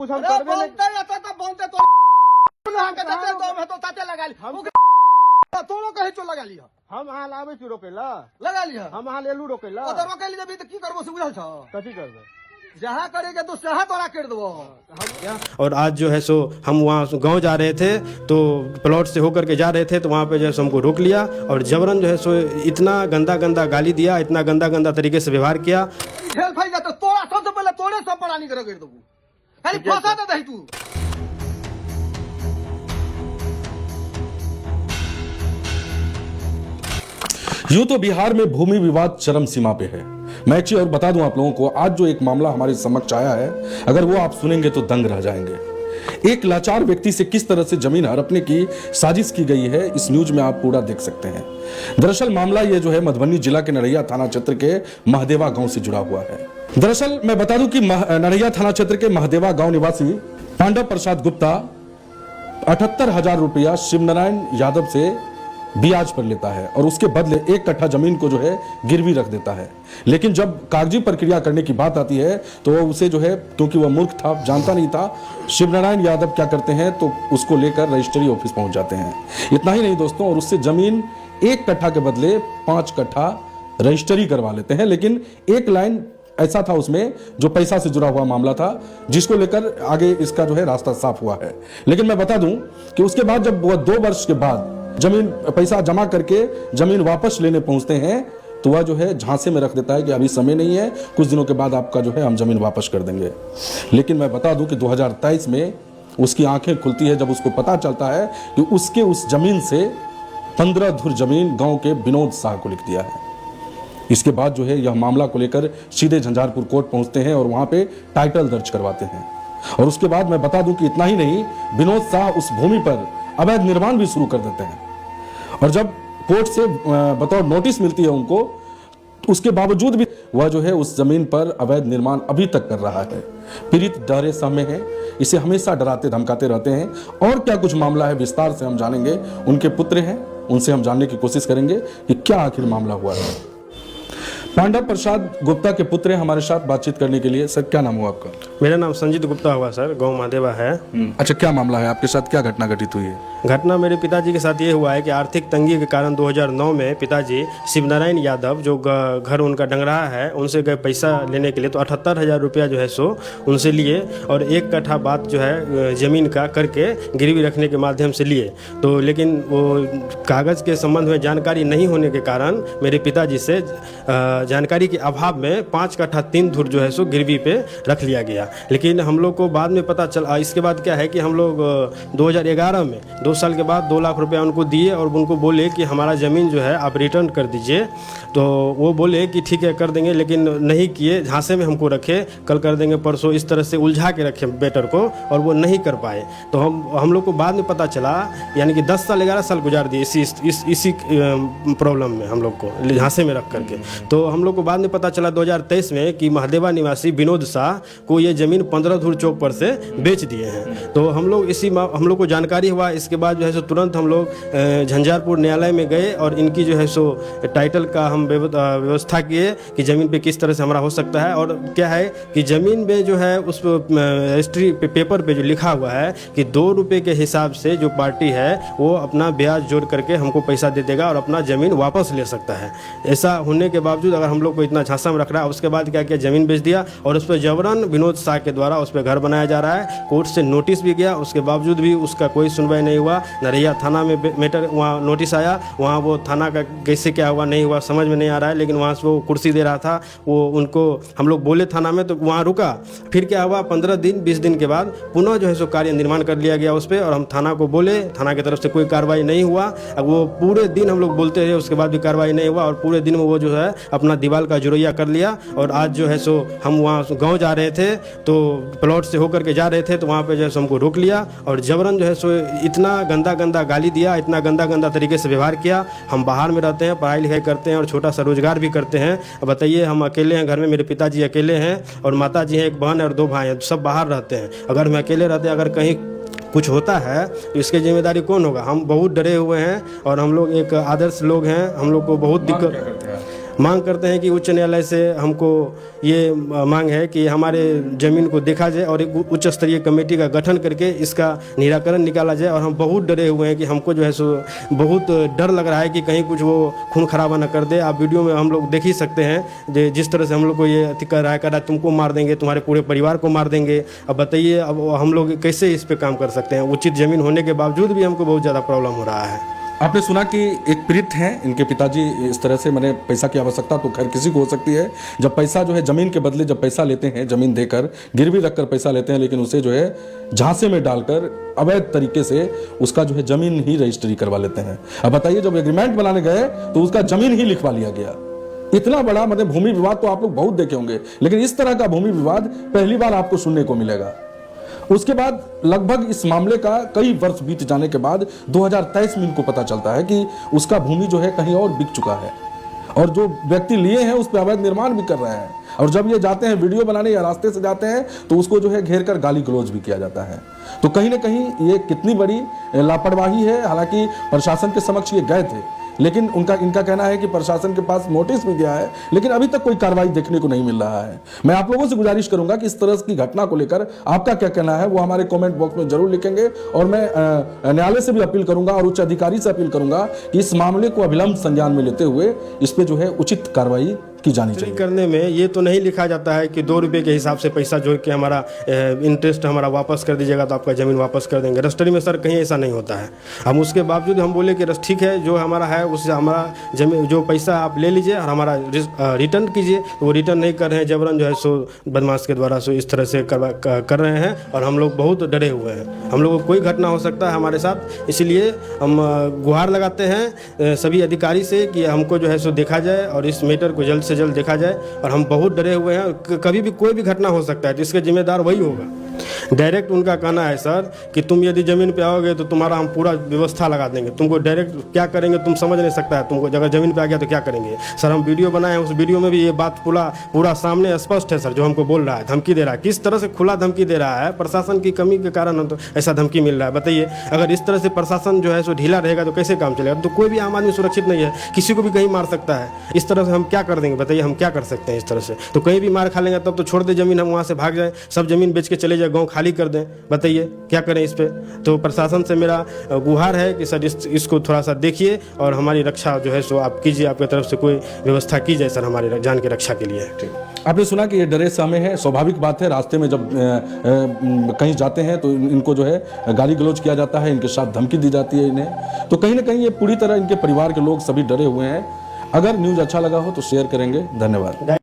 कुछ हम करबे नहीं बोलते तो ताते लगा ली तुम कहीं चो लगा लिया हम अहाँ लाबे छी रोकेला लगा लिया हम अहाँ लेलू रोकेला तो रोके ली तो की करबो से बुझल छ कथी करबे जहाँ करेगा तो सहा तोरा कर देबो। और आज जो है सो हम वहाँ गांव जा रहे थे तो प्लॉट से होकर के जा रहे थे तो वहाँ पे जो है सो हमको रोक लिया और जबरन जो है सो इतना गंदा गंदा गाली दिया, इतना गंदा गंदा तरीके से व्यवहार किया। खेल भाई जाता तोरा सबसे पहले तोरे सब पढ़ानी कर देबो खाली फंसा दे दही तू। यूं तो बिहार में भूमि विवाद चरम सीमा पे है। मैं एक चीज और बता दूं आप लोगों को, आज जो एक मामला हमारे समक्ष आया है, अगर वो आप सुनेंगे तो दंग रह जाएंगे। एक लाचार व्यक्ति से किस तरह से जमीन हड़पने की साजिश की गई है, इस न्यूज में आप पूरा देख सकते हैं। दरअसल मामला ये जो है मधुबनी जिला के नरैया थाना क्षेत्र के महदेवा गांव से जुड़ा हुआ है। दरअसल मैं बता दूं कि नरैया थाना क्षेत्र के महदेवा गांव निवासी पांडव प्रसाद गुप्ता 78,000 रुपया शिवनारायण यादव से ब्याज पर लेता है और उसके बदले 1 कट्ठा जमीन को जो है गिरवी रख देता है। लेकिन जब कागजी प्रक्रिया करने की बात आती है तो वो उसे जो है, क्योंकि वह मूर्ख था, जानता नहीं था, शिवनारायण यादव क्या करते हैं तो उसको लेकर रजिस्ट्री ऑफिस पहुंच जाते हैं। इतना ही नहीं दोस्तों, और उससे जमीन 1 कट्ठा के बदले 5 कट्ठा रजिस्ट्री करवा लेते हैं। लेकिन एक लाइन ऐसा था उसमें जो पैसा से जुड़ा हुआ मामला था, जिसको लेकर आगे इसका जो है रास्ता साफ हुआ है। लेकिन मैं बता दूं कि उसके बाद जब वह 2 वर्ष के बाद जमीन पैसा जमा करके जमीन वापस लेने पहुंचते हैं तो वह जो है झांसे में रख देता है कि अभी समय नहीं है, कुछ दिनों के बाद आपका जो है हम जमीन वापस कर देंगे। लेकिन मैं बता दूं कि 2023 में उसकी आंखें खुलती है जब उसको पता चलता है कि उसके उस जमीन से 15 धुर जमीन गांव के विनोद शाह को लिख दिया है। इसके बाद जो है यह मामला को लेकर सीधे झंझारपुर कोर्ट पहुंचते हैं और वहां पे टाइटल दर्ज करवाते हैं। और उसके बाद मैं बता दूं कि इतना ही नहीं, विनोद शाह उस भूमि पर अवैध निर्माण भी शुरू कर देते हैं। और जब कोर्ट से बतौर नोटिस मिलती है उनको, तो उसके बावजूद भी वह जो है उस जमीन पर अवैध निर्माण अभी तक कर रहा है। पीड़ित डरे समय है, इसे हमेशा डराते धमकाते रहते हैं। और क्या कुछ मामला है विस्तार से हम जानेंगे। उनके पुत्र हैं, उनसे हम जानने की कोशिश करेंगे कि क्या आखिर मामला हुआ है। पांडव प्रसाद गुप्ता के पुत्र हैं हमारे साथ बातचीत करने के लिए। सर क्या नाम हुआ आपका? मेरा नाम संजीत गुप्ता हुआ सर, गाँव महादेवा है। अच्छा, क्या मामला है आपके साथ, क्या घटना घटित हुई है? घटना मेरे पिताजी के साथ ये हुआ है कि आर्थिक तंगी के कारण 2009 में पिताजी शिवनारायण यादव जो घर उनका डंगराहा है उनसे गए पैसा लेने के लिए, तो 78,000 रुपया जो है सो उनसे लिए और 1 कट्ठा बात जो है ज़मीन का करके गिरवी रखने के माध्यम से लिए। तो लेकिन वो कागज़ के संबंध में जानकारी नहीं होने के कारण मेरे पिताजी से जानकारी के अभाव में 5 कट्ठा 3 धुर जो है सो गिरवी पे रख लिया गया। लेकिन हम लोग को बाद में पता चला, इसके बाद क्या है कि हम लोग 2011 में 2 साल के बाद 2 लाख रुपया उनको दिए और उनको बोले कि हमारा ज़मीन जो है आप रिटर्न कर दीजिए। तो वो बोले कि ठीक है कर देंगे, लेकिन नहीं किए, झांसे में हमको रखे, कल कर देंगे परसों, इस तरह से उलझा के रखे बेटर को, और वो नहीं कर पाए। तो हम लोग को बाद में पता चला, यानी कि 10 साल 11 साल गुजार दिए इसी प्रॉब्लम में हम लोग को झांसे में रख करके। तो हम लोग को बाद में पता चला 2023 में कि महदेवा निवासी विनोद शाह को ये ज़मीन 15 धुर चौक पर से बेच दिए हैं। तो हम लोग को जानकारी हुआ। इसके बाद जो है सो तुरंत हम लोग झंझारपुर न्यायालय में गए और इनकी जो है सो टाइटल का हम व्यवस्था किए कि ज़मीन पे किस तरह से हमारा हो सकता है। और क्या है कि ज़मीन में जो है उस रजिस्ट्री पेपर पे जो लिखा हुआ है कि 2 रुपये के हिसाब से जो पार्टी है वो अपना ब्याज जोड़ करके हमको पैसा दे देगा और अपना ज़मीन वापस ले सकता है। ऐसा होने के बावजूद अगर हम लोग को इतना झांसा में रख रहा है, उसके बाद क्या किया, ज़मीन बेच दिया और उस पर जबरन विनोद शाह के द्वारा उस पर घर बनाया जा रहा है। कोर्ट से नोटिस भी गया, उसके बावजूद भी उसका कोई सुनवाई नहीं हुआ। नरैया थाना में मैटर वहाँ नोटिस आया, वहाँ वो थाना का कैसे क्या हुआ नहीं हुआ समझ में नहीं आ रहा है। लेकिन वहाँ से वो कुर्सी दे रहा था, वो उनको हम लोग बोले थाना में, तो वहाँ रुका। फिर क्या हुआ, 15 दिन 20 दिन के बाद पुनः जो है सो कार्य निर्माण कर लिया गया उस पर, और हम थाना को बोले, थाना की तरफ से कोई कार्रवाई नहीं हुआ। अब वो पूरे दिन हम लोग बोलते रहे, उसके बाद भी कार्रवाई नहीं हुआ और पूरे दिन में वो जो है अपना दीवार का जुरैया कर लिया। और आज जो है सो हम वहाँ गाँव जा रहे थे तो प्लॉट से होकर के जा रहे थे तो वहाँ पे जो है सो हमको रोक लिया और जबरन जो है सो इतना गंदा गंदा गाली दिया, इतना गंदा गंदा तरीके से व्यवहार किया। हम बाहर में रहते हैं, पढ़ाई लिखाई करते हैं और छोटा सा रोजगार भी करते हैं। अब बताइए, हम अकेले हैं घर में, मेरे पिताजी अकेले हैं और माता जी हैं, 1 बहन और 2 भाई हैं, सब बाहर रहते हैं। अगर हम अकेले रहते हैं, अगर कहीं कुछ होता है तो इसकी जिम्मेदारी कौन होगा? हम बहुत डरे हुए हैं और हम लोग एक आदर्श लोग हैं, हम लोग को बहुत दिक्कत। मांग करते हैं कि उच्च न्यायालय से हमको ये मांग है कि हमारे ज़मीन को देखा जाए और एक उच्च स्तरीय कमेटी का गठन करके इसका निराकरण निकाला जाए। और हम बहुत डरे हुए हैं कि हमको जो है सो बहुत डर लग रहा है कि कहीं कुछ वो खून खराबा न कर दे। आप वीडियो में हम लोग देख ही सकते हैं जिस तरह से हम लोग को ये कर रहा है तुमको मार देंगे, तुम्हारे पूरे परिवार को मार देंगे। अब बताइए अब हम लोग कैसे इस पे काम कर सकते हैं? उचित ज़मीन होने के बावजूद भी हमको बहुत ज़्यादा प्रॉब्लम हो रहा है। आपने सुना कि एक पीड़ित हैं, इनके पिताजी इस तरह से, मैंने पैसा की आवश्यकता तो खैर किसी को हो सकती है, जब पैसा जो है ज़मीन के बदले जब पैसा लेते हैं, ज़मीन देकर गिरवी रखकर पैसा लेते हैं, लेकिन उसे जो है झांसे में डालकर अवैध तरीके से उसका जो है ज़मीन ही रजिस्ट्री करवा लेते हैं। अब बताइए, जब एग्रीमेंट बनाने गए तो उसका ज़मीन ही लिखवा लिया गया। इतना बड़ा मतलब भूमि विवाद तो आप लोग बहुत देखे होंगे, लेकिन इस तरह का भूमि विवाद पहली बार आपको सुनने को मिलेगा। उसके बाद लगभग इस मामले का कई वर्ष बीत जाने के बाद 2023 में इनको पता चलता है कि उसका भूमि जो है कहीं और बिक चुका है और जो व्यक्ति लिए हैं उस पर अवैध निर्माण भी कर रहे हैं। और जब ये जाते हैं वीडियो बनाने या रास्ते से जाते हैं तो उसको जो है घेर कर गाली गलौज भी किया जाता है। तो कहीं ना कहीं ये कितनी बड़ी लापरवाही है। हालांकि प्रशासन के समक्ष ये गए थे, लेकिन इनका कहना है कि प्रशासन के पास नोटिस भी गया है, लेकिन अभी तक कोई कार्रवाई देखने को नहीं मिल रहा है। मैं आप लोगों से गुजारिश करूंगा कि इस तरह की घटना को लेकर आपका क्या कहना है वो हमारे कमेंट बॉक्स में जरूर लिखेंगे। और मैं न्यायालय से भी अपील करूंगा और उच्च अधिकारी से अपील करूंगा कि इस मामले को अविलंब संज्ञान में लेते हुए इस पे जो है उचित कार्रवाई की जानी चाहिए। करने में ये तो नहीं लिखा जाता है कि 2 रुपये के हिसाब से पैसा जोड़ के हमारा इंटरेस्ट हमारा वापस कर दीजिएगा तो आपका ज़मीन वापस कर देंगे। रजिस्ट्री में सर कहीं ऐसा नहीं होता है। हम उसके बावजूद हम बोले कि ठीक है, जो हमारा है उससे हमारा ज़मीन जो पैसा आप ले लीजिए और हमारा रिटर्न कीजिए। तो वो रिटर्न नहीं कर रहे हैं, जबरन जो है सो बदमाश के द्वारा सो इस तरह से कर रहे हैं और हम लोग बहुत डरे हुए हैं। हम लोगों को कोई घटना हो सकता है हमारे साथ, इसलिए हम गुहार लगाते हैं सभी अधिकारी से कि हमको जो है सो देखा जाए और इस मैटर को जल्द से जल्द देखा जाए। और हम बहुत डरे हुए हैं, कभी भी कोई भी घटना हो सकता है, जिसके जिम्मेदार वही होगा। डायरेक्ट उनका कहना है सर कि तुम यदि ज़मीन पे आओगे तो तुम्हारा हम पूरा व्यवस्था लगा देंगे। तुमको डायरेक्ट क्या करेंगे तुम समझ नहीं सकता है। तुमको अगर ज़मीन पे आ गया तो क्या करेंगे सर? हम वीडियो बनाए हैं, उस वीडियो में भी ये बात पूरा सामने स्पष्ट है सर। जो हमको बोल रहा है, धमकी दे रहा है, किस तरह से खुला धमकी दे रहा है। प्रशासन की कमी के कारण तो ऐसा धमकी मिल रहा है। बताइए, अगर इस तरह से प्रशासन जो है सो ढीला रहेगा तो कैसे काम चलेगा? तो कोई भी आम आदमी सुरक्षित नहीं है, किसी को भी कहीं मार सकता है। इस तरह से हम क्या कर देंगे? बताइए, हम क्या कर सकते हैं इस तरह से? तो कहीं भी मार खा लेंगे तब तो छोड़ दे ज़मीन, हम वहाँ से भाग जाएँ, सब ज़मीन बेच के चले जाए, गाँव खाली कर दें। बताइए क्या करें इस पे? तो प्रशासन से मेरा गुहार है कि सर इसको थोड़ा सा देखिए और हमारी रक्षा जो है सो आप कीजिए, आपकी तरफ से कोई व्यवस्था की जाए सर हमारी जान की रक्षा के लिए। आपने सुना कि ये डरे सहमे हैं, स्वाभाविक बात है। रास्ते में जब कहीं जाते हैं तो इनको जो है गाली गलौज किया जाता है, इनके साथ धमकी दी जाती है इन्हें। तो कहीं ना कहीं ये पूरी तरह इनके परिवार के लोग सभी डरे हुए हैं। अगर न्यूज़ अच्छा लगा हो तो शेयर करेंगे। धन्यवाद।